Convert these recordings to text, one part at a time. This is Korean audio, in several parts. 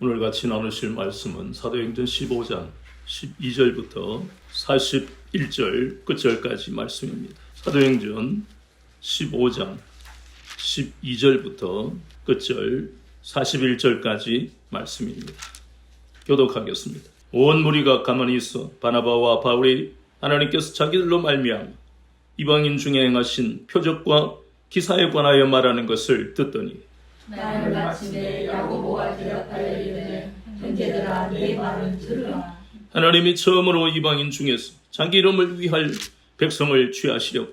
오늘 같이 나누실 말씀은 사도행전 15장 12절부터 41절 끝절까지 말씀입니다. 사도행전 15장 12절부터 끝절 41절까지 말씀입니다. 교독하겠습니다. 온 무리가 가만히 있어 바나바와 바울이 하나님께서 자기들로 말미암아 이방인 중에 행하신 표적과 기사에 관하여 말하는 것을 듣더니 나를 마침내 야고보가 대답하여 이르되 형제들아 내 말을 들으라. 하나님이 처음으로 이방인 중에서 자기 이름을 위할 백성을 취하시려고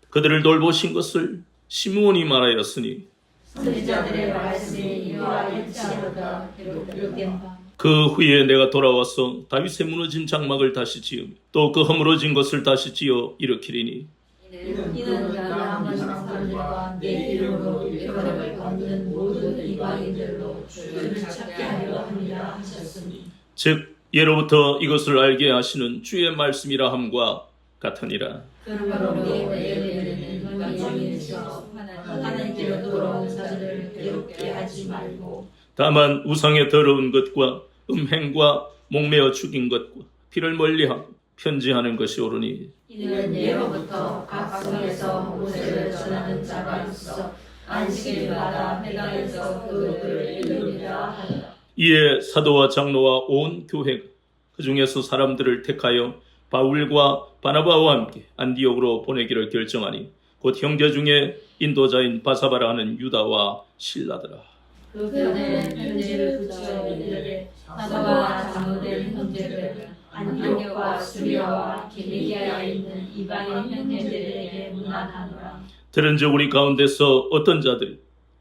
그들을 돌보신 것을 시므온이 말하였으니 선지자들의 말씀이 이와 일치하다 기록된 바. 그 후에 내가 돌아와서 다윗의 무너진 장막을 다시 지으며 또 그 허물어진 것을 다시 지어 일으키리니 이는 나는 사람들과 내 이름으로 일컬음을 받는 모든 이방인들로 주를 찾게 하려 함이라 하셨으니 즉 예로부터 이것을 알게 하시는 주의 말씀이라 함과 같으니라. 그러므로 너희에게는 이방인에서 하나님께로 돌아온 자들을 괴롭게 하지 말고 다만 우상의 더러운 것과 음행과 목매어 죽인 것과 피를 멀리하고 편지하는 것이 옳으니 이는 예로부터 각 성에서 모세를 전하는 자가 있어 안식일마다 회당에서 그것을 읽으리라 하더라. 이에 사도와 장로와 온 교회가 그 중에서 사람들을 택하여 바울과 바나바와 함께 안디옥으로 보내기를 결정하니 곧 형제 중에 인도자인 바사바라 하는 유다와 실라더라. 그 편에 편지를 붙여 이르되 사도와 장로된 형제들 안디옥과 수리아와 길리기아에 있는 이방인 형제들에게 문안하노라. 들은즉 우리 가운데서 어떤 자들이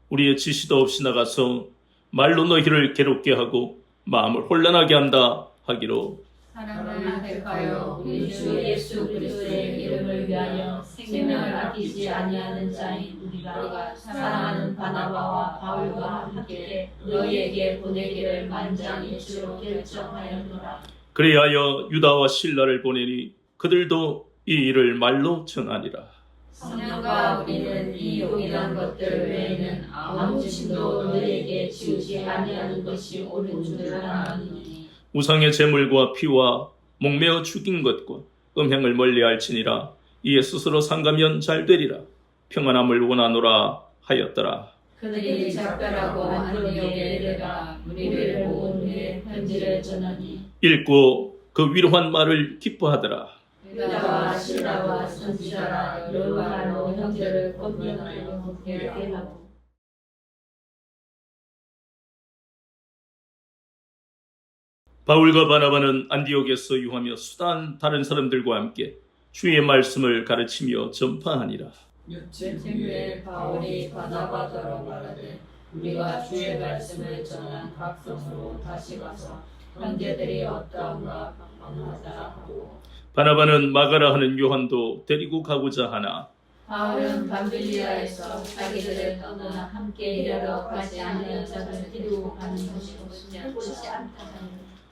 우리의 지시도 없이 나가서 말로 너희를 괴롭게 하고 마음을 혼란하게 한다 하기로 사람을 택하여 우리 주 예수 그리스도의 이름을 위하여 생명을 아끼지 아니하는 자인 우리가 사랑하는 바나바와 바울과 함께 너희에게 보내기를 만장일치로 결정하였노라. 그리하여 유다와 실라를 보내니 그들도 이 일을 말로 전하니라. 성령과 우리는 이 용이한 것들 외에는 아무 짐도 너희에게 지우지 아니하는 것이 옳은 줄 아노니 우상의 제물과 피와 목매어 죽인 것과 음행을 멀리할지니라. 이에 스스로 상가면 잘 되리라. 평안함을 원하노라 하였더라. 그들이 작별하고 안디옥에 이르러 우리를 모은 후에 편지를 전하니 읽고 그 위로한 말을 기뻐하더라. 유다와 실라와 선지자라 여호와로 형제를 권면하여 결례하고 바울과 바나바는 안디옥에서 유하며 수단 다른 사람들과 함께 주의 말씀을 가르치며 전파하니라. 며칠 후에 바울이 바나바더러 말하되 우리가 주의 말씀을 전한 각 성으로 다시 가서 형제들이 어떠한가 방문하자 하고 바나바는 마가라 하는 요한도 데리고 가고자 하나 바울은 밤빌리아에서 자기들을 떠나 함께 일하러 가지 않는 자를 데리고 가는 것이 옳지 않다 하니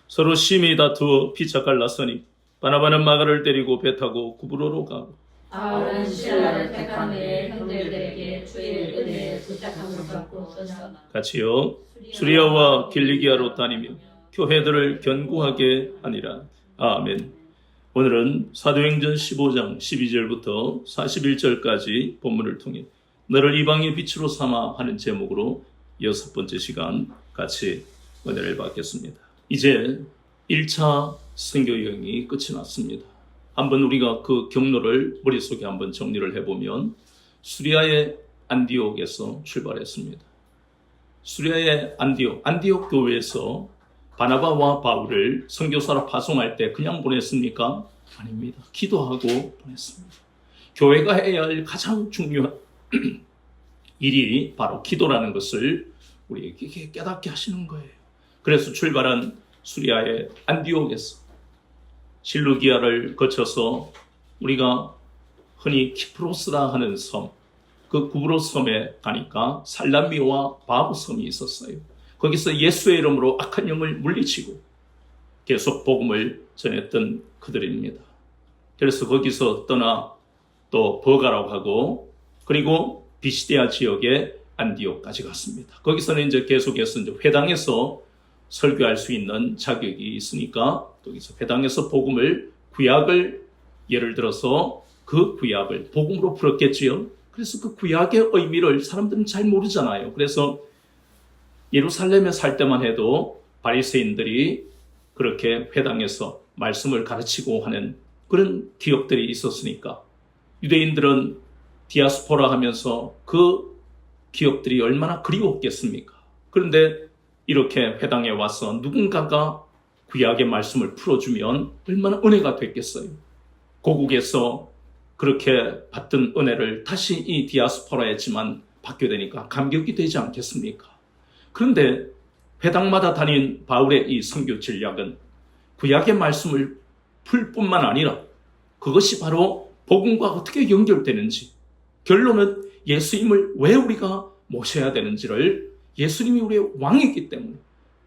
서로 심히 다투어 피차갈 났으니 바나바는 마가를 데리고 배 타고 구브로로 가고 바울은 실라를 택한 후에 형제들에게 주의 은혜에 부탁함을 받고 떠나 같이요 수리아와 길리기아로 다니며 교회들을 견고하게 하니라. 아멘. 오늘은 사도행전 15장 12절부터 41절까지 본문을 통해 너를 이방의 빛으로 삼아 하는 제목으로 6번째 시간 같이 은혜를 받겠습니다. 이제 1차 선교여행이 끝이 났습니다. 한번 우리가 그 경로를 머릿속에 한번 정리를 해보면 수리아의 안디옥에서 출발했습니다. 수리아의 안디옥 교회에서 바나바와 바울을 선교사로 파송할 때 그냥 보냈습니까? 아닙니다. 기도하고 보냈습니다. 교회가 해야 할 가장 중요한 일이 바로 기도라는 것을 우리에게 깨닫게 하시는 거예요. 그래서 출발한 수리아의 안디옥에서 실루기아를 거쳐서 우리가 흔히 키프로스라 하는 섬, 그 구브로스 섬에 가니까 살라미와 바브 섬이 있었어요. 거기서 예수의 이름으로 악한 영을 물리치고 계속 복음을 전했던 그들입니다. 그래서 거기서 떠나 또 버가라고 하고 그리고 비시디아 지역의 안디옥까지 갔습니다. 거기서는 이제 계속해서 이제 회당에서 설교할 수 있는 자격이 있으니까 여기서 회당에서 복음을 구약을 예를 들어서 그 구약을 복음으로 풀었겠지요. 그래서 그 구약의 의미를 사람들은 잘 모르잖아요. 그래서 예루살렘에 살 때만 해도 바리새인들이 그렇게 회당에서 말씀을 가르치고 하는 그런 기억들이 있었으니까 유대인들은 디아스포라 하면서 그 기억들이 얼마나 그리웠겠습니까? 그런데 이렇게 회당에 와서 누군가가 구약의 말씀을 풀어주면 얼마나 은혜가 됐겠어요. 고국에서 그렇게 받던 은혜를 다시 이 디아스포라였지만 받게 되니까 감격이 되지 않겠습니까? 그런데 회당마다 다닌 바울의 이 선교 전략은 구약의 말씀을 풀 뿐만 아니라 그것이 바로 복음과 어떻게 연결되는지, 결론은 예수님을 왜 우리가 모셔야 되는지를, 예수님이 우리의 왕이기 때문에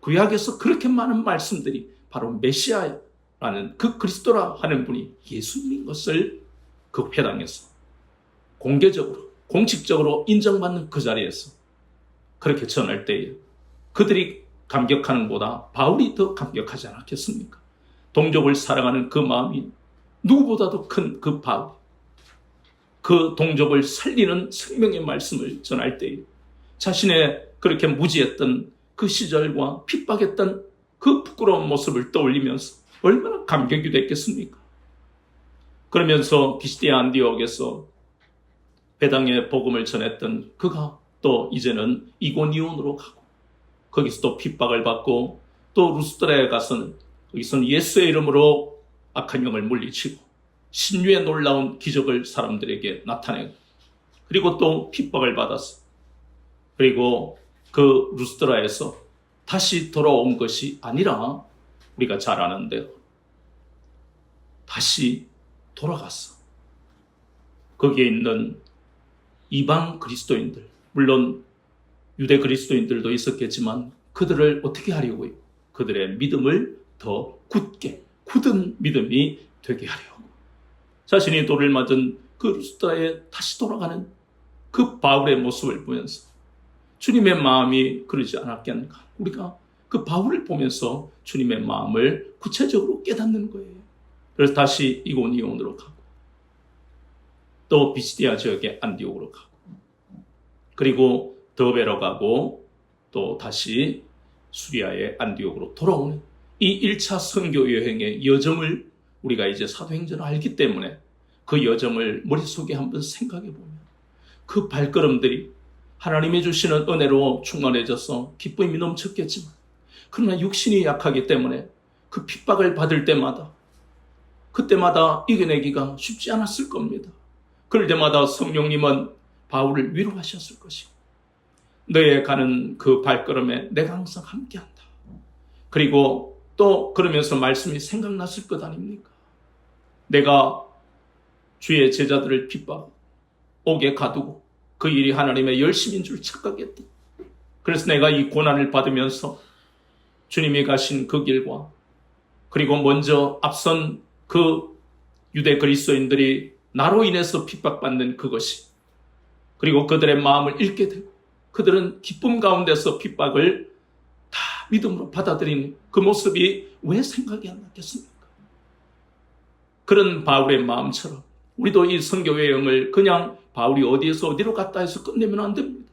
구약에서 그렇게 많은 말씀들이 바로 메시아라는 그 그리스도라 하는 분이 예수님인 것을 그 회당에서 공개적으로 공식적으로 인정받는 그 자리에서 그렇게 전할 때에 그들이 감격하는 것보다 바울이 더 감격하지 않았겠습니까? 동족을 사랑하는 그 마음이 누구보다도 큰 그 바울, 그 동족을 살리는 생명의 말씀을 전할 때에 자신의 그렇게 무지했던 그 시절과 핍박했던 그 부끄러운 모습을 떠올리면서 얼마나 감격이 됐겠습니까? 그러면서 비시디아 안디옥에서 회당의 복음을 전했던 그가 또 이제는 이고니온으로 가고 거기서 또 핍박을 받고 또 루스드라에 가서는 거기서는 예수의 이름으로 악한 영을 물리치고 신유의 놀라운 기적을 사람들에게 나타내고 그리고 또 핍박을 받았어. 그리고 그 루스드라에서 다시 돌아온 것이 아니라 우리가 잘 아는 대로 다시 돌아갔어. 거기에 있는 이방 그리스도인들, 물론 유대 그리스도인들도 있었겠지만 그들을 어떻게 하려고요? 그들의 믿음을 더 굳은 믿음이 되게 하려고. 자신이 돌을 맞은 그 루스드라에 다시 돌아가는 그 바울의 모습을 보면서 주님의 마음이 그러지 않았겠는가? 우리가 그 바울을 보면서 주님의 마음을 구체적으로 깨닫는 거예요. 그래서 다시 이고니온으로 가고 또 비시디아 지역의 안디옥으로 가고 그리고 더베로 가고 또 다시 수리아의 안디옥으로 돌아오는 이 1차 선교 여행의 여정을 우리가 이제 사도행전을 알기 때문에 그 여정을 머릿속에 한번 생각해 보면 그 발걸음들이 하나님이 주시는 은혜로 충만해져서 기쁨이 넘쳤겠지만 그러나 육신이 약하기 때문에 그 핍박을 받을 때마다 그때마다 이겨내기가 쉽지 않았을 겁니다. 그럴 때마다 성령님은 바울을 위로하셨을 것이고 너의 가는 그 발걸음에 내가 항상 함께한다. 그리고 또 그러면서 말씀이 생각났을 것 아닙니까? 내가 주의 제자들을 핍박 옥에 가두고 그 일이 하나님의 열심인 줄 착각했다. 그래서 내가 이 고난을 받으면서 주님이 가신 그 길과 그리고 먼저 앞선 그 유대 그리스도인들이 나로 인해서 핍박받는 그것이 그리고 그들의 마음을 읽게 되고 그들은 기쁨 가운데서 핍박을 다 믿음으로 받아들이는 그 모습이 왜 생각이 안 났겠습니까? 그런 바울의 마음처럼 우리도 이 선교 여행을 그냥 바울이 어디에서 어디로 갔다 해서 끝내면 안 됩니다.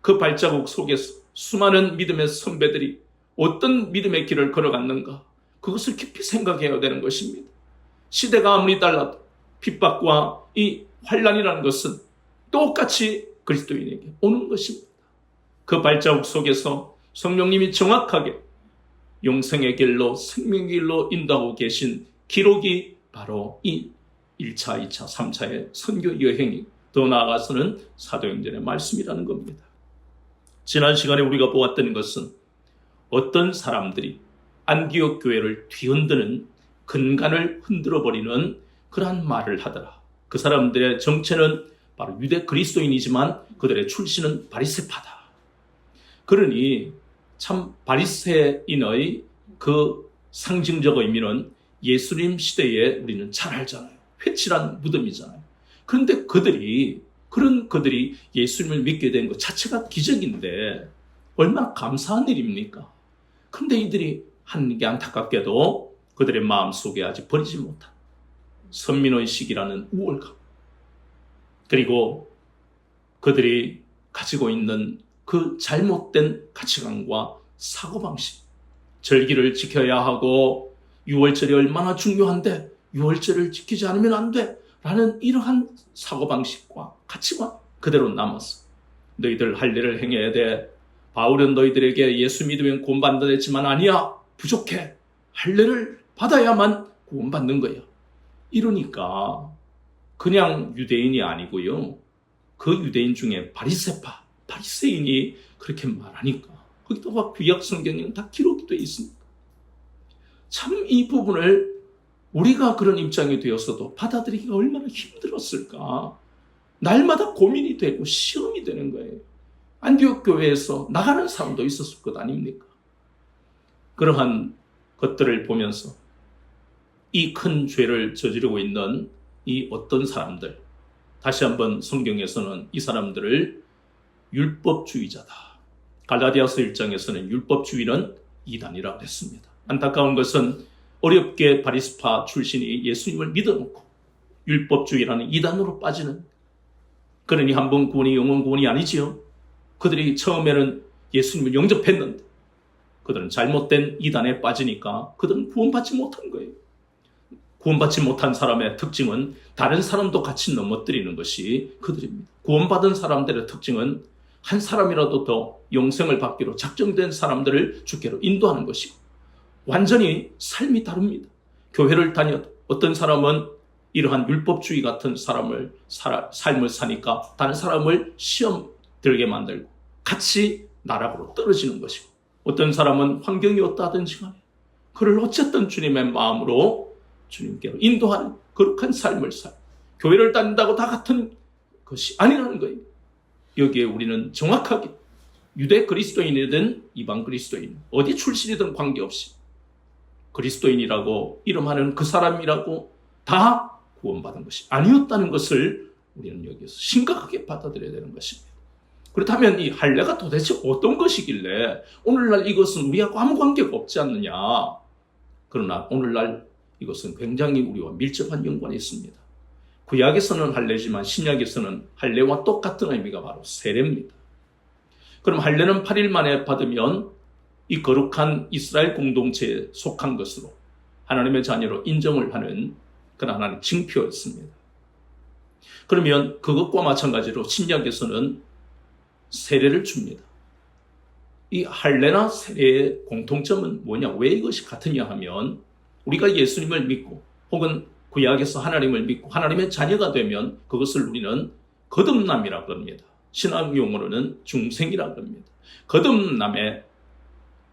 그 발자국 속에서 수많은 믿음의 선배들이 어떤 믿음의 길을 걸어갔는가 그것을 깊이 생각해야 되는 것입니다. 시대가 아무리 달라도 핍박과 이 환난이라는 것은 똑같이 그리스도인에게 오는 것입니다. 그 발자국 속에서 성령님이 정확하게 영생의 길로 생명의 길로 인도하고 계신 기록이 바로 이 1차, 2차, 3차의 선교 여행이 더 나아가서는 사도행전의 말씀이라는 겁니다. 지난 시간에 우리가 보았던 것은 어떤 사람들이 안디옥 교회를 뒤흔드는 근간을 흔들어버리는 그러한 말을 하더라. 그 사람들의 정체는 바로 유대 그리스도인이지만 그들의 출신은 바리새파다. 그러니 참 바리새인의 그 상징적 의미는 예수님 시대에 우리는 잘 알잖아요. 회칠한 무덤이잖아요. 그런데 그들이 예수님을 믿게 된 것 자체가 기적인데 얼마나 감사한 일입니까? 그런데 이들이 하는 게 안타깝게도 그들의 마음속에 아직 버리지 못한 선민의식이라는 우월감, 그리고 그들이 가지고 있는 그 잘못된 가치관과 사고방식, 절기를 지켜야 하고 유월절이 얼마나 중요한데 유월절을 지키지 않으면 안 돼 라는 이러한 사고방식과 가치관 그대로 남았어. 너희들 할례를 행해야 돼. 바울은 너희들에게 예수 믿으면 구원받는다 했지만 아니야, 부족해. 할례를 받아야만 구원받는 거야. 이러니까 그냥 유대인이 아니고요, 그 유대인 중에 바리새인이 그렇게 말하니까 거기다가 구약 성경에는 다 기록이 되어 있습니다. 참 이 부분을 우리가 그런 입장이 되었어도 받아들이기가 얼마나 힘들었을까. 날마다 고민이 되고 시험이 되는 거예요. 안디옥 교회에서 나가는 사람도 있었을 것 아닙니까? 그러한 것들을 보면서 이 큰 죄를 저지르고 있는 이 어떤 사람들, 다시 한번 성경에서는 이 사람들을 율법주의자다, 갈라디아서 1장에서는 율법주의는 이단이라고 했습니다. 안타까운 것은 어렵게 바리새파 출신이 예수님을 믿어놓고 율법주의라는 이단으로 빠지는, 그러니 한번 구원이 영원 구원이 아니지요. 그들이 처음에는 예수님을 영접했는데 그들은 잘못된 이단에 빠지니까 그들은 구원받지 못한 거예요. 구원받지 못한 사람의 특징은 다른 사람도 같이 넘어뜨리는 것이 그들입니다. 구원받은 사람들의 특징은 한 사람이라도 더 영생을 받기로 작정된 사람들을 주께로 인도하는 것이고, 완전히 삶이 다릅니다. 교회를 다녀도 어떤 사람은 이러한 율법주의 같은 삶을 사니까 다른 사람을 시험 들게 만들고 같이 나락으로 떨어지는 것이고, 어떤 사람은 환경이 어떠하든지 간에 그를 어쨌든 주님의 마음으로 주님께로 인도하는 거룩한 삶을 교회를 다닌다고 다 같은 것이 아니라는 거예요. 여기에 우리는 정확하게 유대 그리스도인이든 이방 그리스도인, 어디 출신이든 관계없이 그리스도인이라고 이름하는 그 사람이라고 다 구원받은 것이 아니었다는 것을 우리는 여기서 심각하게 받아들여야 되는 것입니다. 그렇다면 이 할례가 도대체 어떤 것이길래 오늘날 이것은 우리하고 아무 관계가 없지 않느냐? 그러나 오늘날 이것은 굉장히 우리와 밀접한 연관이 있습니다. 구약에서는 할례지만 신약에서는 할례와 똑같은 의미가 바로 세례입니다. 그럼 할례는 8일 만에 받으면 이 거룩한 이스라엘 공동체에 속한 것으로 하나님의 자녀로 인정을 하는 그런 하나님의 징표였습니다. 그러면 그것과 마찬가지로 신약에서는 세례를 줍니다. 이 할례나 세례의 공통점은 뭐냐, 왜 이것이 같으냐 하면, 우리가 예수님을 믿고 혹은 구약에서 하나님을 믿고 하나님의 자녀가 되면 그것을 우리는 거듭남이라고 합니다. 신학 용어로는 중생이라고 합니다. 거듭남에,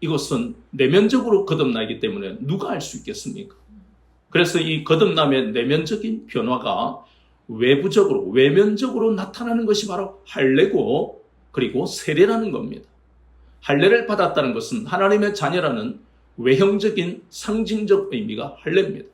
이것은 내면적으로 거듭나기 때문에 누가 알 수 있겠습니까? 그래서 이 거듭남의 내면적인 변화가 외부적으로, 외면적으로 나타나는 것이 바로 할례고, 그리고 세례라는 겁니다. 할례를 받았다는 것은 하나님의 자녀라는 외형적인 상징적 의미가 할례입니다.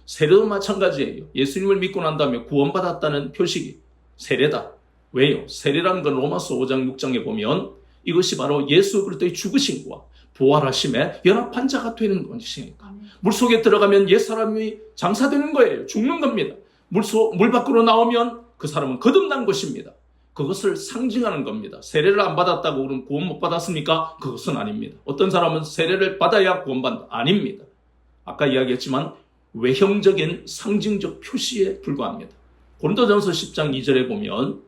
세례도 마찬가지예요. 예수님을 믿고 난 다음에 구원받았다는 표식이 세례다. 왜요? 세례라는 건 로마서 5장 6장에 보면 이것이 바로 예수 그리스도의 죽으심과 부활하심에 연합한 자가 되는 것이니까. 물속에 들어가면 옛사람이 장사되는 거예요. 죽는 겁니다. 물 밖으로 나오면 그 사람은 거듭난 것입니다. 그것을 상징하는 겁니다. 세례를 안 받았다고 그럼 구원 못 받았습니까? 그것은 아닙니다. 어떤 사람은 세례를 받아야 구원받는다. 아닙니다. 아까 이야기했지만 외형적인 상징적 표시에 불과합니다. 고린도전서 10장 2절에 보면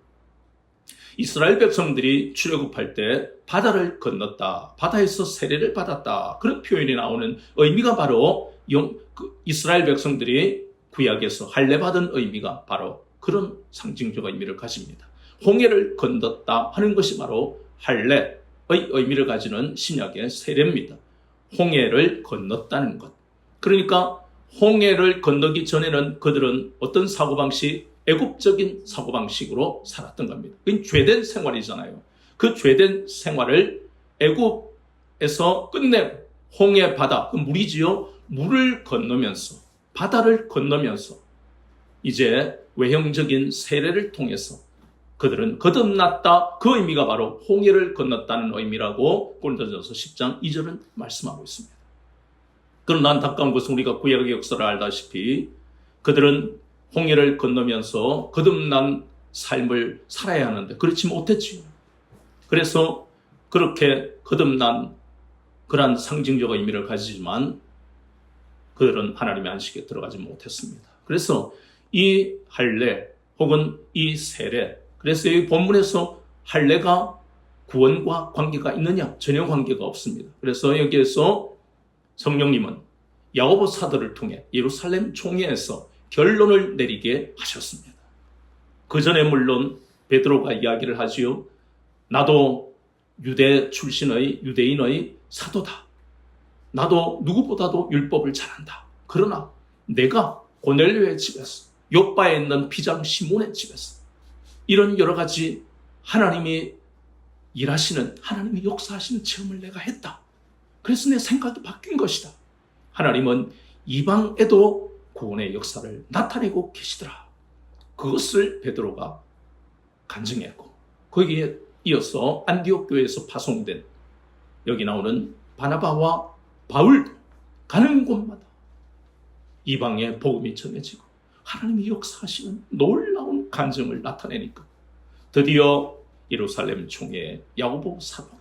이스라엘 백성들이 출애굽할 때 바다를 건넜다, 바다에서 세례를 받았다, 그런 표현이 나오는 의미가 바로 이스라엘 백성들이 구약에서 할례 받은 의미가 바로 그런 상징적 의미를 가집니다. 홍해를 건넜다 하는 것이 바로 할례의 의미를 가지는 신약의 세례입니다. 홍해를 건넜다는 것. 그러니까 홍해를 건너기 전에는 그들은 어떤 사고방식, 애국적인 사고방식으로 살았던 겁니다. 그건 죄된 생활이잖아요. 그 죄된 생활을 애국에서 끝내고 홍해 바다, 그 물이지요. 물을 건너면서, 바다를 건너면서 이제 외형적인 세례를 통해서 그들은 거듭났다. 그 의미가 바로 홍해를 건넜다는 의미라고 고린도전서 10장 2절은 말씀하고 있습니다. 그러나 안타까운 것은 우리가 구약의 역사를 알다시피 그들은 홍해를 건너면서 거듭난 삶을 살아야 하는데 그렇지 못했지요. 그래서 그렇게 거듭난 그러한 상징적 의미를 가지지만 그들은 하나님의 안식에 들어가지 못했습니다. 그래서 이 할례 혹은 이 세례, 그래서 이 본문에서 할례가 구원과 관계가 있느냐? 전혀 관계가 없습니다. 그래서 여기에서 성령님은 야고보 사도를 통해 예루살렘 총회에서 결론을 내리게 하셨습니다. 그 전에 물론 베드로가 이야기를 하지요. 나도 유대 출신의 유대인의 사도다. 나도 누구보다도 율법을 잘한다. 그러나 내가 고넬료의 집에서 요바에 있는 비장 시몬의 집에서 이런 여러 가지 하나님이 일하시는, 하나님이 역사하시는 체험을 내가 했다. 그래서 내 생각이 바뀐 것이다. 하나님은 이방에도 구원의 역사를 나타내고 계시더라. 그것을 베드로가 간증했고 거기에 이어서 안디옥 교회에서 파송된 여기 나오는 바나바와 바울도 가는 곳마다 이방의 복음이 전해지고 하나님이 역사하시는 놀라운 간증을 나타내니까 드디어 예루살렘 총회 야고보 사도가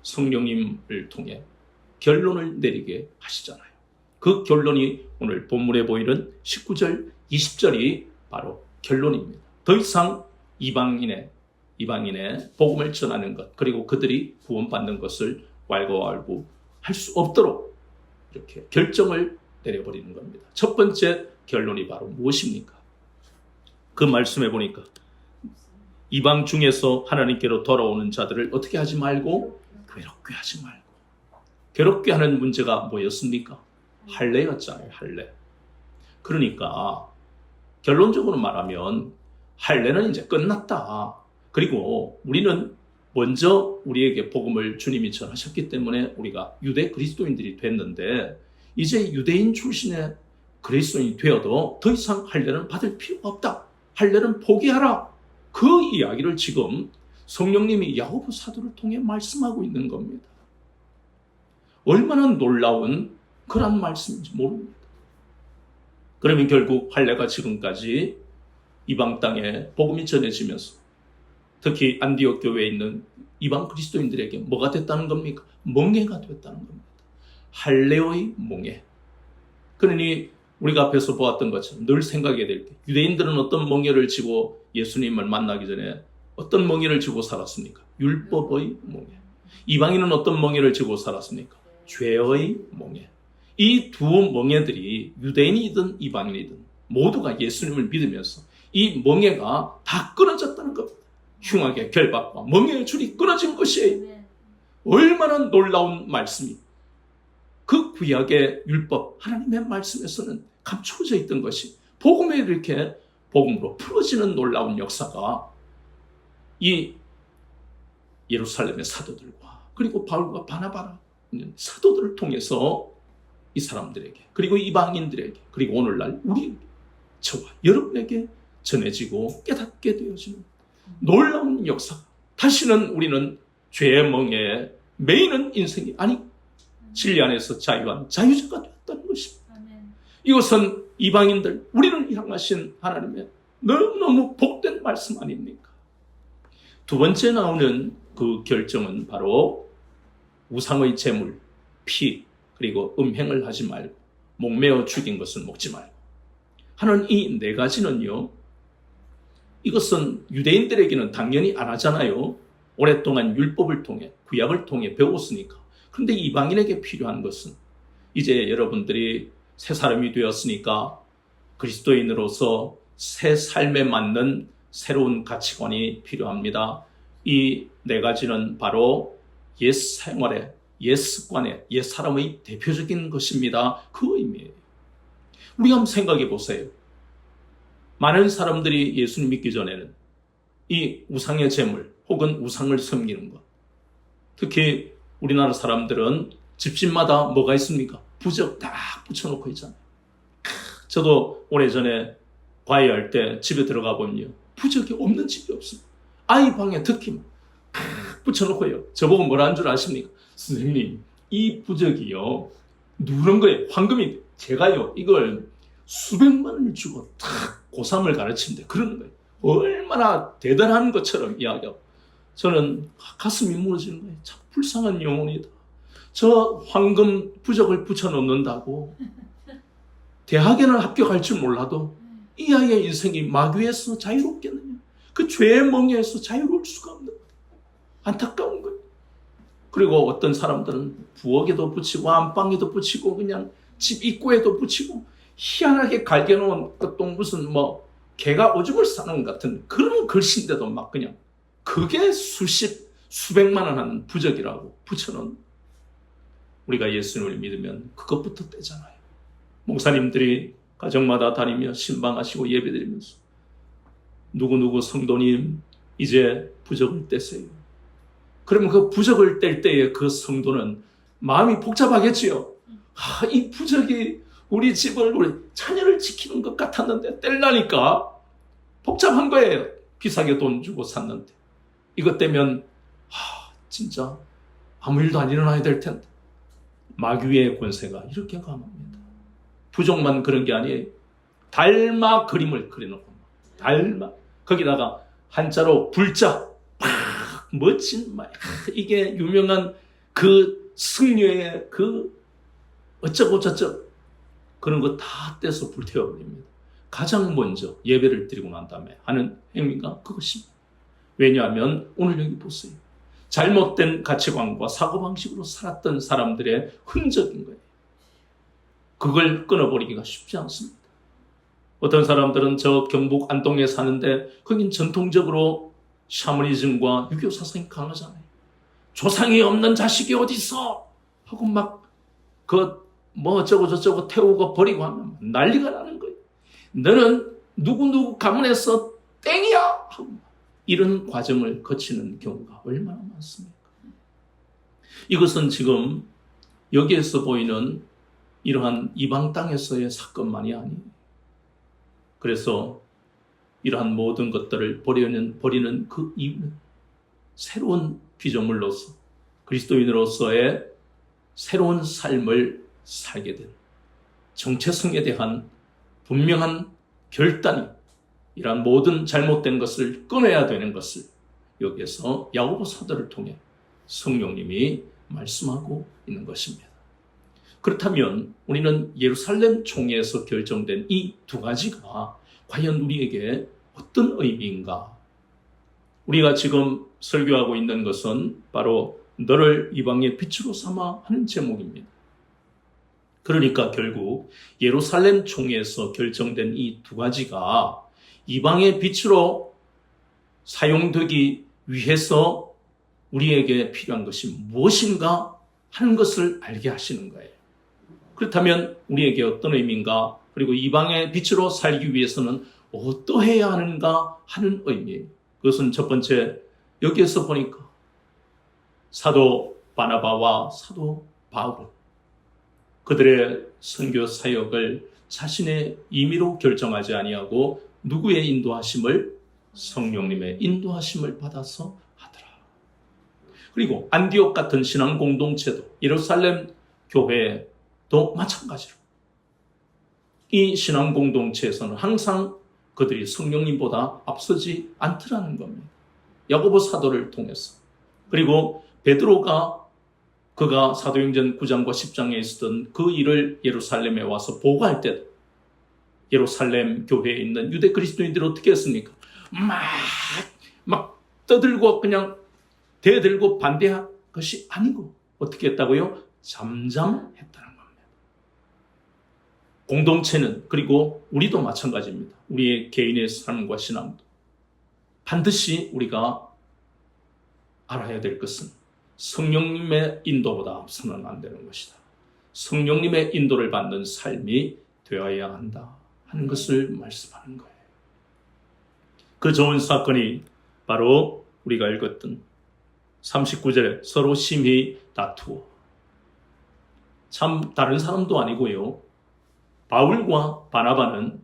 성령님을 통해 결론을 내리게 하시잖아요. 그 결론이 오늘 본문에 보이는 19절, 20절이 바로 결론입니다. 더 이상 이방인의 복음을 전하는 것, 그리고 그들이 구원받는 것을 왈가왈부할 수 없도록 이렇게 결정을 내려버리는 겁니다. 첫 번째 결론이 바로 무엇입니까? 그 말씀해 보니까 이방 중에서 하나님께로 돌아오는 자들을 어떻게 하지 말고 괴롭게 하지 말고. 괴롭게 하는 문제가 뭐였습니까? 할례였잖아요. 할례. 그러니까 결론적으로 말하면 할례는 이제 끝났다. 그리고 우리는 먼저 우리에게 복음을 주님이 전하셨기 때문에 우리가 유대 그리스도인들이 됐는데 이제 유대인 출신의 그리스도인이 되어도 더 이상 할례는 받을 필요가 없다. 할례는 포기하라. 그 이야기를 지금 성령님이 야고보 사도를 통해 말씀하고 있는 겁니다. 얼마나 놀라운 그런 말씀인지 모릅니다. 그러면 결국 할례가 지금까지 이방 땅에 복음이 전해지면서 특히 안디옥 교회에 있는 이방 그리스도인들에게 뭐가 됐다는 겁니까? 멍해가 됐다는 겁니다. 할례의 멍해. 그러니 우리가 앞에서 보았던 것처럼 늘 생각해야 될 게 유대인들은 어떤 멍해를 지고 예수님을 만나기 전에 어떤 멍해를 지고 살았습니까? 율법의 멍해. 이방인은 어떤 멍해를 지고 살았습니까? 죄의 멍해. 이 두 멍해들이 유대인이든 이방인이든 모두가 예수님을 믿으면서 이 멍해가 다 끊어졌다는 겁니다. 흉악의 결박과 멍해의 줄이 끊어진 것이에요. 얼마나 놀라운 말씀이 그 구약의 율법 하나님의 말씀에서는 감추어져 있던 것이 복음에 이렇게 복음으로 풀어지는 놀라운 역사가 이 예루살렘의 사도들과 그리고 바울과 바나바라 사도들을 통해서 이 사람들에게 그리고 이방인들에게 그리고 오늘날 우리 저와 여러분에게 전해지고 깨닫게 되어지는 놀라운 역사. 다시는 우리는 죄의 멍에에 매이는 인생이 아니 진리 안에서 자유한 자유자가 되었다는 것입니다. 이것은 이방인들 우리를 향하신 하나님의 너무너무 복된 말씀 아닙니까? 두 번째 나오는 그 결정은 바로 우상의 제물, 피 그리고 음행을 하지 말고 목매어 죽인 것을 먹지 말고 하는 이 네 가지는요. 이것은 유대인들에게는 당연히 안 하잖아요. 오랫동안 율법을 통해 구약을 통해 배웠으니까. 그런데 이방인에게 필요한 것은 이제 여러분들이 새 사람이 되었으니까 그리스도인으로서 새 삶에 맞는 새로운 가치관이 필요합니다. 이 네 가지는 바로 옛 생활의, 옛 습관의, 옛 사람의 대표적인 것입니다. 그 의미예요. 우리가 한번 생각해 보세요. 많은 사람들이 예수님 믿기 전에는 이 우상의 제물 혹은 우상을 섬기는 것. 특히 우리나라 사람들은 집집마다 뭐가 있습니까? 부적 딱 붙여놓고 있잖아요. 저도 오래전에 과외할 때 집에 들어가 보면요. 부적이 없는 집이 없습니다. 아이 방에 특히 붙여놓고요. 저보고 뭐라는 줄 아십니까? 선생님, 이 부적이요, 누른 거예요. 황금이. 제가요, 이걸 수백만 원을 주고 탁 고3을 가르치는데 그러는 거예요. 얼마나 대단한 것처럼 이야기하고. 저는 가슴이 무너지는 거예요. 참 불쌍한 영혼이다. 저 황금 부적을 붙여놓는다고 대학에는 합격할 줄 몰라도 이 아이의 인생이 마귀에서 자유롭겠느냐. 그 죄의 멍에에서 자유로울 수가 없는 거예요. 안타까운 거예요. 그리고 어떤 사람들은 부엌에도 붙이고 안방에도 붙이고 그냥 집 입구에도 붙이고 희한하게 갈겨놓은 또 무슨 뭐 개가 오줌을 싸는 것 같은 그런 글씨인데도 막 그냥 그게 수백만 원 하는 부적이라고 붙여놓은. 우리가 예수님을 믿으면 그것부터 떼잖아요. 목사님들이 가정마다 다니며 신방하시고 예배드리면서 누구누구 성도님 이제 부적을 떼세요. 그러면 그 부적을 뗄 때에 그 성도는 마음이 복잡하겠지요. 이 부적이 우리 집을, 우리 자녀를 지키는 것 같았는데 뗄라니까 복잡한 거예요. 비싸게 돈 주고 샀는데. 이것 떼면 진짜 아무 일도 안 일어나야 될 텐데. 마귀의 권세가 이렇게 강합니다. 부적만 그런 게 아니에요. 달마 그림을 그려놓고, 달마, 거기다가 한자로 불자, 멋진 말. 이게 유명한 그 승려의 그 어쩌고 저쩌고 그런 거 다 떼서 불태워버립니다. 가장 먼저 예배를 드리고 난 다음에 하는 행위가 그것입니다. 왜냐하면 오늘 여기 보세요. 잘못된 가치관과 사고방식으로 살았던 사람들의 흔적인 거예요. 그걸 끊어버리기가 쉽지 않습니다. 어떤 사람들은 저 경북 안동에 사는데 거긴 전통적으로 샤머니즘과 유교 사상이 강하잖아요. 조상이 없는 자식이 어디 있어? 하고 막 뭐 어쩌고 저쩌고 태우고 버리고 하면 난리가 나는 거예요. 너는 누구누구 가문에서 땡이야! 하고 이런 과정을 거치는 경우가 얼마나 많습니까? 이것은 지금 여기에서 보이는 이러한 이방 땅에서의 사건만이 아니에요. 그래서 이러한 모든 것들을 버리는 그 이유는 새로운 피조물로서 그리스도인으로서의 새로운 삶을 살게 된 정체성에 대한 분명한 결단이 이러한 모든 잘못된 것을 끊어야 되는 것을 여기에서 야고보 사도를 통해 성령님이 말씀하고 있는 것입니다. 그렇다면 우리는 예루살렘 총회에서 결정된 이 두 가지가 과연 우리에게 어떤 의미인가? 우리가 지금 설교하고 있는 것은 바로 너를 이방의 빛으로 삼아 하는 제목입니다. 그러니까 결국 예루살렘 총회에서 결정된 이 두 가지가 이방의 빛으로 사용되기 위해서 우리에게 필요한 것이 무엇인가 하는 것을 알게 하시는 거예요. 그렇다면 우리에게 어떤 의미인가, 그리고 이방의 빛으로 살기 위해서는 어떠해야 하는가 하는 의미. 그것은 첫 번째, 여기에서 보니까 사도 바나바와 사도 바울, 그들의 선교 사역을 자신의 임의로 결정하지 아니하고 누구의 인도하심을? 성령님의 인도하심을 받아서 하더라. 그리고 안디옥 같은 신앙 공동체도, 예루살렘 교회도 마찬가지로 이 신앙 공동체에서는 항상 그들이 성령님보다 앞서지 않더라는 겁니다. 야고보 사도를 통해서. 그리고 베드로가 그가 사도행전 9장과 10장에 있었던 그 일을 예루살렘에 와서 보고할 때도 예루살렘 교회에 있는 유대 그리스도인들이 어떻게 했습니까? 막 떠들고 그냥 대들고 반대한 것이 아니고 어떻게 했다고요? 잠잠했다는 겁니다. 공동체는, 그리고 우리도 마찬가지입니다. 우리의 개인의 삶과 신앙도 반드시 우리가 알아야 될 것은 성령님의 인도보다 앞서는 안 되는 것이다. 성령님의 인도를 받는 삶이 되어야 한다 하는 것을 말씀하는 거예요. 그 좋은 사건이 바로 우리가 읽었던 39절에 서로 심히 다투어. 참 다른 사람도 아니고요. 바울과 바나바는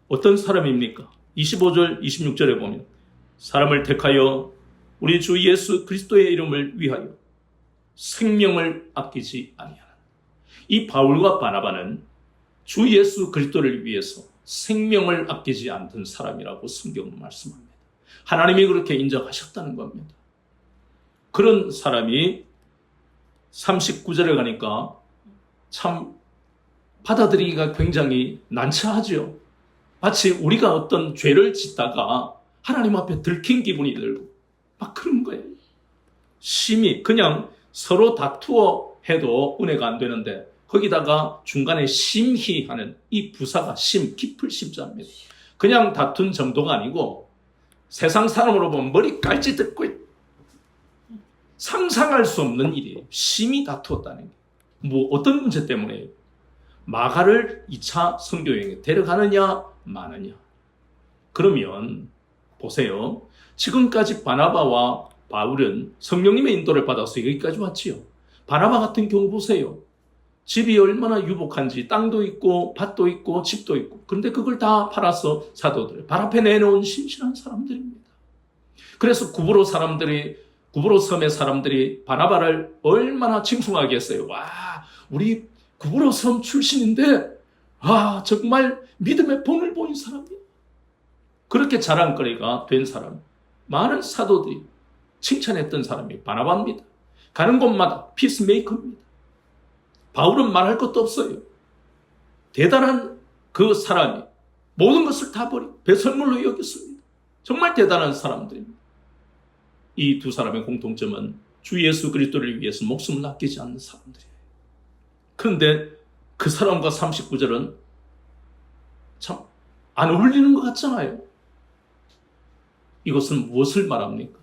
어떤 사람입니까? 25절, 26절에 보면 사람을 택하여 우리 주 예수 그리스도의 이름을 위하여 생명을 아끼지 아니하는 이 바울과 바나바는 주 예수 그리스도를 위해서 생명을 아끼지 않던 사람이라고 성경은 말씀합니다. 하나님이 그렇게 인정하셨다는 겁니다. 그런 사람이 39절에 가니까 참 받아들이기가 굉장히 난처하죠. 마치 우리가 어떤 죄를 짓다가 하나님 앞에 들킨 기분이 들고 막 그런 거예요. 심히 그냥 서로 다투어 해도 은혜가 안 되는데 거기다가 중간에 심히 하는 이 부사가 깊을 심자입니다. 그냥 다툰 정도가 아니고 세상 사람으로 보면 머리 깔지 듣고 상상할 수 없는 일이에요. 심히 다투었다는 게. 뭐 어떤 문제 때문에 마가를 2차 선교여행에 데려가느냐 마느냐. 그러면 보세요. 지금까지 바나바와 바울은 성령님의 인도를 받아서 여기까지 왔지요. 바나바 같은 경우 보세요. 집이 얼마나 유복한지 땅도 있고 밭도 있고 집도 있고 그런데 그걸 다 팔아서 사도들 발 앞에 내놓은 신실한 사람들입니다. 그래서 구브로 섬의 사람들이 바나바를 얼마나 칭송하게 했어요. 와, 우리 구브로 섬 출신인데 정말 믿음의 본을 보인 사람이야. 그렇게 자랑거리가 된 사람, 많은 사도들이 칭찬했던 사람이 바나바입니다. 가는 곳마다 피스메이커입니다. 바울은 말할 것도 없어요. 대단한 그 사람이 모든 것을 다 버리고 배설물로 여겼습니다. 정말 대단한 사람들입니다. 이 두 사람의 공통점은 주 예수 그리스도를 위해서 목숨을 아끼지 않는 사람들이에요. 그런데 그 사람과 39절은 참 안 어울리는 것 같잖아요. 이것은 무엇을 말합니까?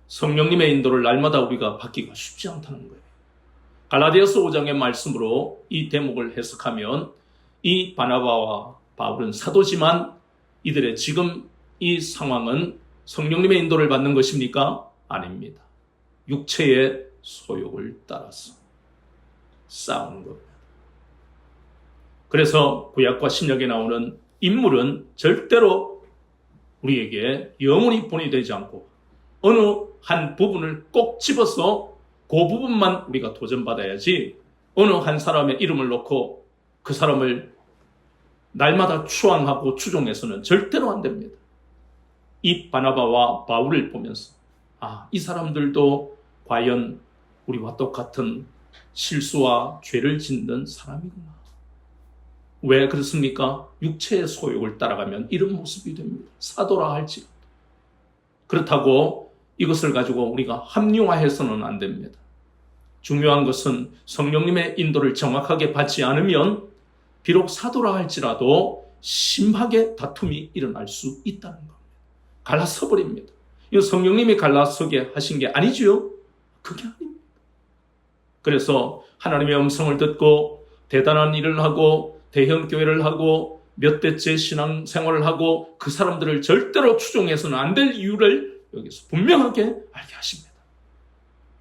성령님의 인도를 날마다 우리가 받기가 쉽지 않다는 거예요. 갈라디아서 5장의 말씀으로 이 대목을 해석하면 이 바나바와 바울은 사도지만 이들의 지금 이 상황은 성령님의 인도를 받는 것입니까? 아닙니다. 육체의 소욕을 따라서 싸우는 겁니다. 그래서 구약과 신약에 나오는 인물은 절대로 우리에게 영원히 본이 되지 않고 어느 한 부분을 꼭 집어서 그 부분만 우리가 도전받아야지 어느 한 사람의 이름을 놓고 그 사람을 날마다 추앙하고 추종해서는 절대로 안 됩니다. 이 바나바와 바울을 보면서 이 사람들도 과연 우리와 똑같은 실수와 죄를 짓는 사람이구나. 왜 그렇습니까? 육체의 소욕을 따라가면 이런 모습이 됩니다. 사도라 할지라도. 그렇다고 이것을 가지고 우리가 합리화해서는 안 됩니다. 중요한 것은 성령님의 인도를 정확하게 받지 않으면 비록 사도라 할지라도 심하게 다툼이 일어날 수 있다는 겁니다. 갈라서 버립니다. 이 성령님이 갈라서게 하신 게 아니지요? 그게 아닙니다. 그래서 하나님의 음성을 듣고 대단한 일을 하고 대형 교회를 하고 몇 대째 신앙 생활을 하고 그 사람들을 절대로 추종해서는 안 될 이유를 여기서 분명하게 알게 하십니다.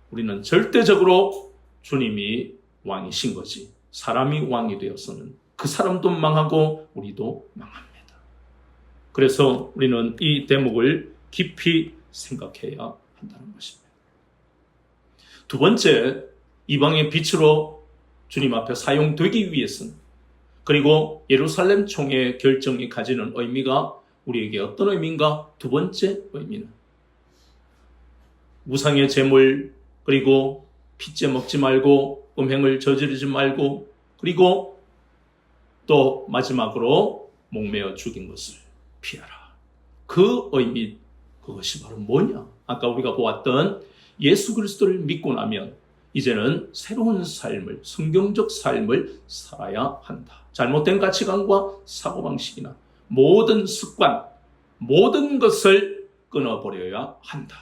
우리는 절대적으로 주님이 왕이신 거지 사람이 왕이 되어서는 그 사람도 망하고 우리도 망합니다. 그래서 우리는 이 대목을 깊이 생각해야 한다는 것입니다. 두 번째, 이방의 빛으로 주님 앞에 사용되기 위해서는 그리고 예루살렘 총회의 결정이 가지는 의미가 우리에게 어떤 의미인가? 두 번째 의미는 우상의 제물 그리고 핏째 먹지 말고 음행을 저지르지 말고 그리고 또 마지막으로 목매어 죽인 것을 피하라. 그 의미 그것이 바로 뭐냐? 아까 우리가 보았던 예수 그리스도를 믿고 나면 이제는 새로운 삶을 성경적 삶을 살아야 한다. 잘못된 가치관과 사고방식이나 모든 습관 모든 것을 끊어버려야 한다.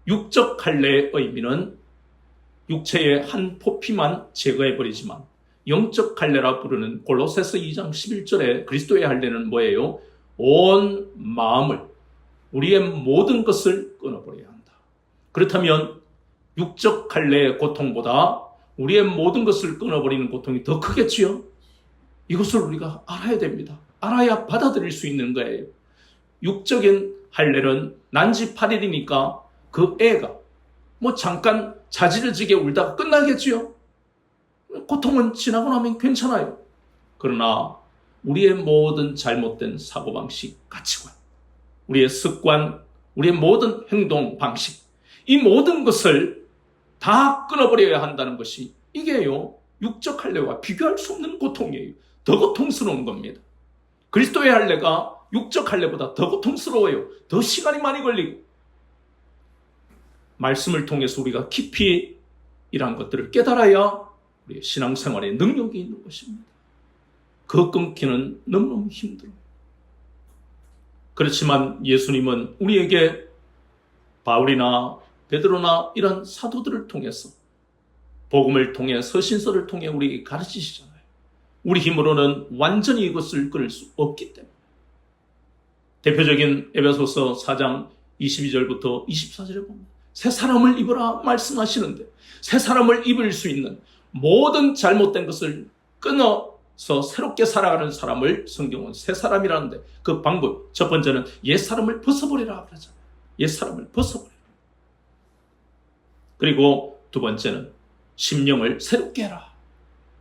육적 할례의 의미는 육체의 한 포피만 제거해버리지만 영적 할례라 부르는 골로새서 2장 11절에 그리스도의 할례는 뭐예요? 온 마음을 우리의 모든 것을 끊어버려야 한다. 그렇다면 육적 할례의 고통보다 우리의 모든 것을 끊어버리는 고통이 더 크겠지요? 이것을 우리가 알아야 됩니다. 알아야 받아들일 수 있는 거예요. 육적인 할례는 난지 8일이니까 그 애가 잠깐 자지러지게 울다가 끝나겠지요. 고통은 지나고 나면 괜찮아요. 그러나 우리의 모든 잘못된 사고방식, 가치관, 우리의 습관, 우리의 모든 행동 방식, 이 모든 것을 다 끊어버려야 한다는 것이 이게요, 육적 할례와 비교할 수 없는 고통이에요. 더 고통스러운 겁니다. 그리스도의 할례가 육적 할례보다 더 고통스러워요. 더 시간이 많이 걸리고, 말씀을 통해서 우리가 깊이 이러한 것들을 깨달아야 우리의 신앙생활에 능력이 있는 것입니다. 그 끊기는 너무너무 힘들어요. 그렇지만 예수님은 우리에게 바울이나 베드로나 이런 사도들을 통해서, 복음을 통해, 서신서를 통해 우리에게 가르치시잖아요. 우리 힘으로는 완전히 이것을 끊을 수 없기 때문에. 대표적인 에베소서 4장 22절부터 24절에 보면 새 사람을 입으라 말씀하시는데, 새 사람을 입을 수 있는 모든 잘못된 것을 끊어서 새롭게 살아가는 사람을 성경은 새 사람이라는데, 그 방법, 첫 번째는 옛 사람을 벗어버리라 그러잖아요. 옛 사람을 벗어버리라. 그리고 두 번째는 심령을 새롭게 해라.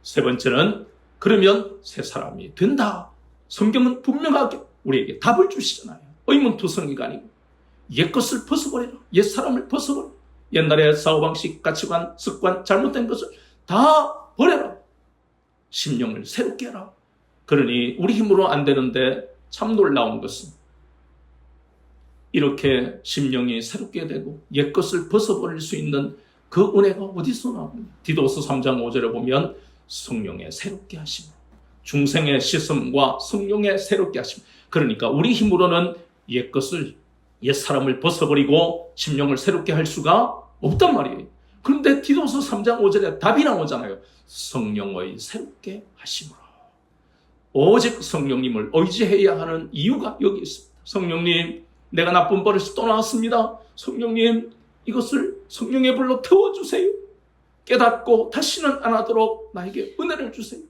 세 번째는 그러면 새 사람이 된다. 성경은 분명하게 우리에게 답을 주시잖아요. 의문투성이가 아니고 옛 것을 벗어버리라. 옛 사람을 벗어버리라. 옛날의 사고방식, 가치관, 습관, 잘못된 것을 다 버려라. 심령을 새롭게 해라. 그러니 우리 힘으로 안 되는데 참 놀라운 것은 이렇게 심령이 새롭게 되고 옛 것을 벗어버릴 수 있는 그 은혜가 어디서 나옵니까? 디도서 3장 5절에 보면 성령의 새롭게 하심, 중생의 씻음과 성령의 새롭게 하심. 그러니까 우리 힘으로는 옛 것을, 옛 사람을 벗어버리고 심령을 새롭게 할 수가 없단 말이에요. 그런데 디도서 3장 5절에 답이 나오잖아요. 성령의 새롭게 하심으로. 오직 성령님을 의지해야 하는 이유가 여기 있습니다. 성령님, 내가 나쁜 버릇이 또 나왔습니다. 성령님, 이것을 성령의 불로 태워주세요. 깨닫고 다시는 안 하도록 나에게 은혜를 주세요.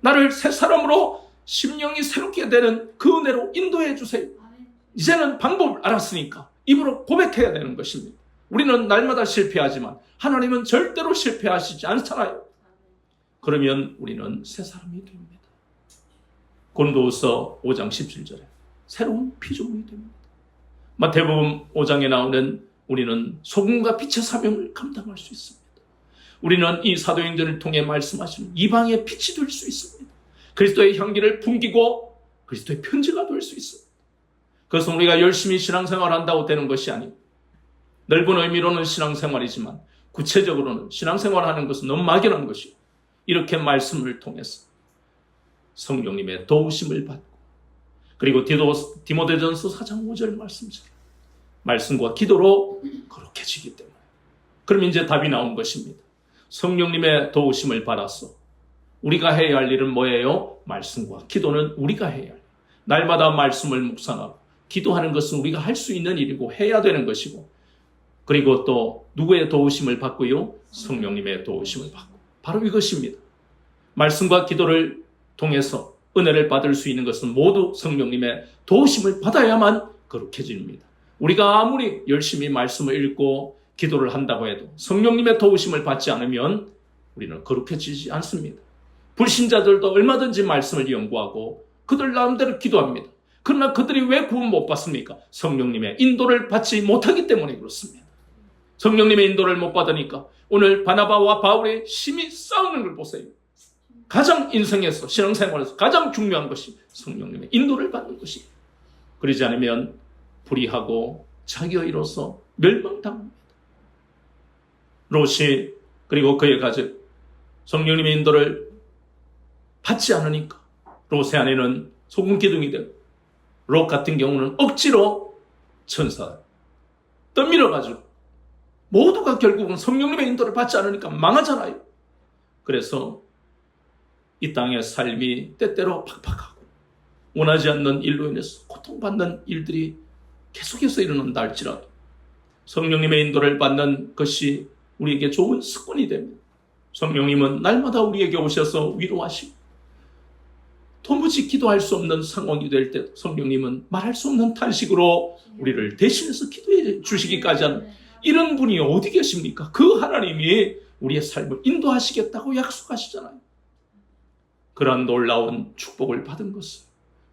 나를 새 사람으로 심령이 새롭게 되는 그 은혜로 인도해 주세요. 이제는 방법을 알았으니까 입으로 고백해야 되는 것입니다. 우리는 날마다 실패하지만 하나님은 절대로 실패하시지 않잖아요. 그러면 우리는 새 사람이 됩니다. 고린도후서 5장 17절에 새로운 피조물이 됩니다. 마태복음 5장에 나오는 우리는 소금과 빛의 사명을 감당할 수 있습니다. 우리는 이 사도행전을 통해 말씀하시는 이방의 빛이 될 수 있습니다. 그리스도의 향기를 풍기고 그리스도의 편지가 될 수 있습니다. 그래서 우리가 열심히 신앙생활을 한다고 되는 것이 아니고, 넓은 의미로는 신앙생활이지만 구체적으로는 신앙생활을 하는 것은 너무 막연한 것이고, 이렇게 말씀을 통해서 성령님의 도우심을 받고, 그리고 디모데전서 4장 5절 말씀처럼 말씀과 기도로 거룩해지기 때문에, 그럼 이제 답이 나온 것입니다. 성령님의 도우심을 받았어. 우리가 해야 할 일은 뭐예요? 말씀과 기도는 우리가 해야 할 일. 날마다 말씀을 묵상하고 기도하는 것은 우리가 할 수 있는 일이고 해야 되는 것이고, 그리고 또 누구의 도우심을 받고요? 성령님의 도우심을 받고. 바로 이것입니다. 말씀과 기도를 통해서 은혜를 받을 수 있는 것은 모두 성령님의 도우심을 받아야만 거룩해집니다. 우리가 아무리 열심히 말씀을 읽고 기도를 한다고 해도 성령님의 도우심을 받지 않으면 우리는 거룩해지지 않습니다. 불신자들도 얼마든지 말씀을 연구하고 그들 나름대로 기도합니다. 그러나 그들이 왜 구원 못 받습니까? 성령님의 인도를 받지 못하기 때문에 그렇습니다. 성령님의 인도를 못 받으니까 오늘 바나바와 바울이 심히 싸우는 걸 보세요. 가장 인생에서, 신앙생활에서 가장 중요한 것이 성령님의 인도를 받는 것입니다. 그러지 않으면 불의하고 자기가 이로써 멸망당합니다. 롯이 그리고 그의 가족, 성령님의 인도를 받지 않으니까 롯의 아내는 소금 기둥이 되고, 롯 같은 경우는 억지로 천사 떠밀어가지고, 모두가 결국은 성령님의 인도를 받지 않으니까 망하잖아요. 그래서 이 땅의 삶이 때때로 팍팍하고 원하지 않는 일로 인해서 고통받는 일들이 계속해서 일어난다 할지라도 성령님의 인도를 받는 것이 우리에게 좋은 습관이 됩니다. 성령님은 날마다 우리에게 오셔서 위로하시고 도무지 기도할 수 없는 상황이 될 때 성령님은 말할 수 없는 탄식으로 우리를 대신해서 기도해 주시기까지 하는 이런 분이 어디 계십니까? 그 하나님이 우리의 삶을 인도하시겠다고 약속하시잖아요. 그러한 놀라운 축복을 받은 것을,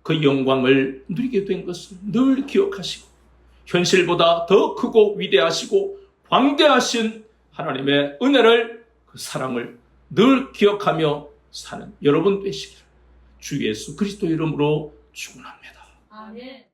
그 영광을 누리게 된 것을 늘 기억하시고 현실보다 더 크고 위대하시고 광대하신 하나님의 은혜를, 그 사랑을 늘 기억하며 사는 여러분 되시기를 주 예수 그리스도 이름으로 축원합니다. 아멘.